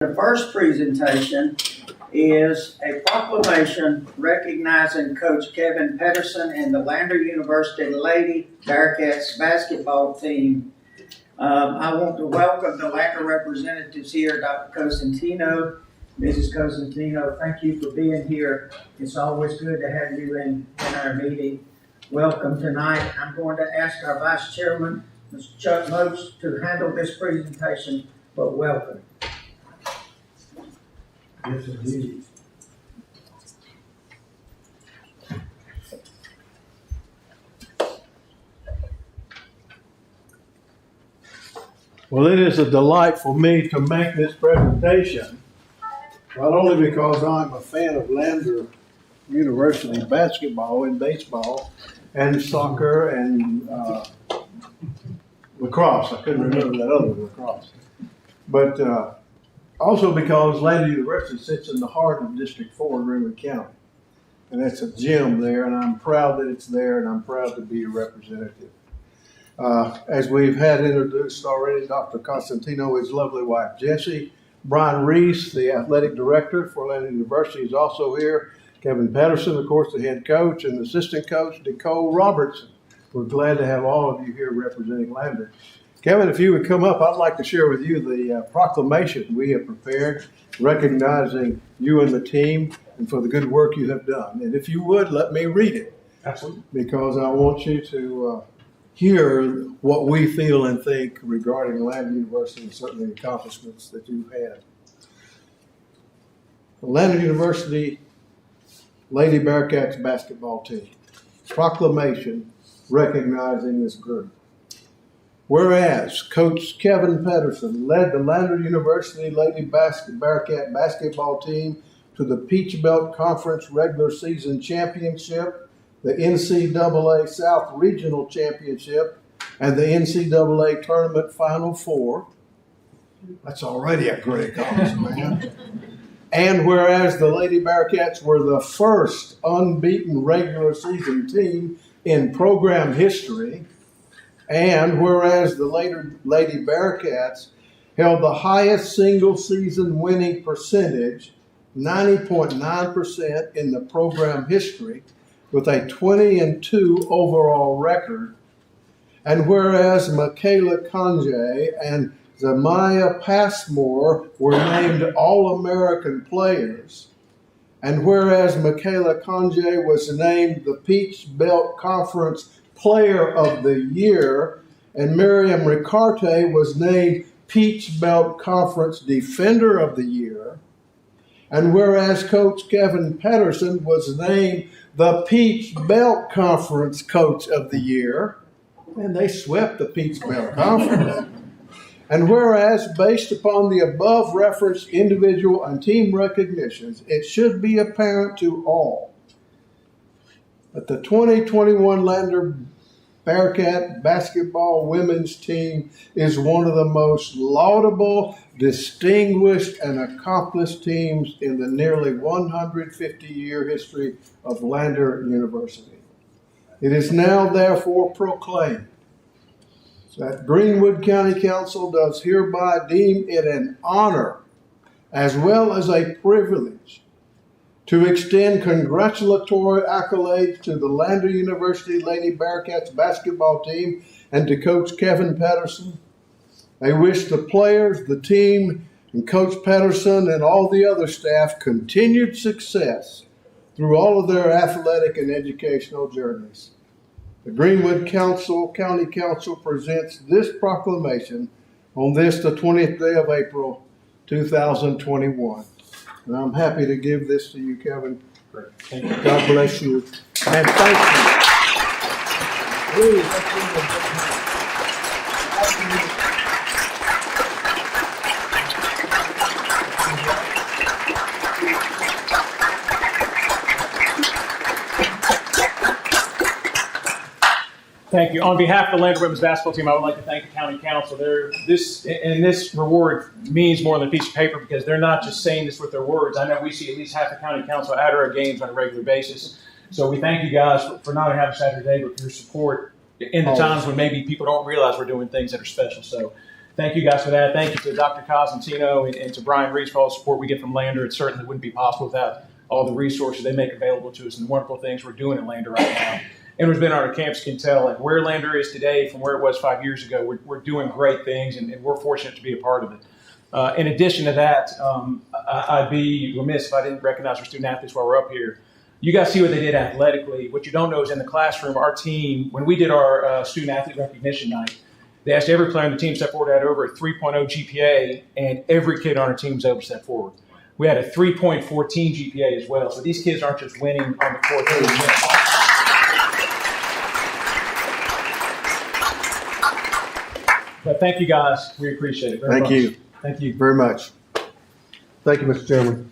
The first presentation is a proclamation recognizing Coach Kevin Pedersen and the Lander University Lady Bearcats basketball team. I want to welcome the Lander representatives here, Dr. Cosentino. Mrs. Cosentino, thank you for being here. It's always good to have you in our meeting. Welcome tonight. I'm going to ask our Vice Chairman, Mr. Chuck Moats, to handle this presentation, but welcome. Yes, indeed. Well, it is a delight for me to make this presentation, not only because I'm a fan of Lander University basketball and baseball and soccer and lacrosse. I couldn't remember that other one, lacrosse. But also because Lander University sits in the heart of District 4 in Greenwood County. And that's a gem there, and I'm proud that it's there, and I'm proud to be a representative. As we've had introduced already, Dr. Cosentino, his lovely wife, Jessie. Brian Reese, the athletic director for Lander University, is also here. Kevin Pedersen, of course, the head coach, and assistant coach, Nicole Robertson. We're glad to have all of you here representing Lander. Kevin, if you would come up, I'd like to share with you the proclamation we have prepared, recognizing you and the team and for the good work you have done. And if you would, let me read it. Absolutely. Because I want you to hear what we feel and think regarding Lander University and certainly the accomplishments that you've had. The Lander University Lady Bearcats basketball team. Proclamation recognizing this group. Whereas Coach Kevin Pedersen led the Lander University Lady Bearcat basketball team to the Peach Belt Conference regular season championship, the NCAA South Regional Championship, and the NCAA Tournament Final Four. That's already a great accomplishment, man. And whereas the Lady Bearcats were the first unbeaten regular season team in program history, and whereas the Lady Bearcats held the highest single season winning percentage, 90.9% in the program history, with a 20-2 overall record, and whereas Michaela Conjay and Zamaya Passmore were named All-American players, and whereas Michaela Conjay was named the Peach Belt Conference Player of the Year, and Miriam Ricarte was named Peach Belt Conference Defender of the Year, and whereas Coach Kevin Pedersen was named the Peach Belt Conference Coach of the Year, and they swept the Peach Belt Conference. And whereas, based upon the above referenced individual and team recognitions, it should be apparent to all that the 2021 Lander Bearcat basketball women's team is one of the most laudable, distinguished, and accomplished teams in the nearly 150-year history of Lander University. It is now therefore proclaimed that Greenwood County Council does hereby deem it an honor as well as a privilege to extend congratulatory accolades to the Lander University Lady Bearcats basketball team and to Coach Kevin Pedersen. They wish the players, the team, and Coach Pedersen and all the other staff continued success through all of their athletic and educational journeys. The Greenwood County Council presents this proclamation on this, the 20th day of April, 2021. And I'm happy to give this to you, Kevin. Great. Thank you. God bless you. And thank you. Please, let's give them a big hand. Thank you. On behalf of the Lander women's basketball team, I would like to thank the county council. This reward means more than a piece of paper because they're not just saying this with their words. I know we see at least half the county council at our games on a regular basis. So we thank you guys for not only having Saturday, but for your support in the times when maybe people don't realize we're doing things that are special. So thank you guys for that. Thank you to Dr. Cosentino and to Brian Reese for all the support we get from Lander. It certainly wouldn't be possible without all the resources they make available to us and the wonderful things we're doing at Lander right now. Anyone who's been on our campus can tell, like, where Lander is today from where it was 5 years ago. We're doing great things, and we're fortunate to be a part of it. In addition to that, I'd be remiss if I didn't recognize our student athletes while we're up here. You guys see what they did athletically. What you don't know is in the classroom, our team, when we did our student athlete recognition night, they asked every player on the team to step forward, had over a 3.0 GPA, and every kid on our team was able to step forward. We had a 3.14 GPA as well. So these kids aren't just winning on the court. They're winning. But thank you guys. We appreciate it very much. Thank you. Thank you. Very much. Thank you, Mr. Chairman.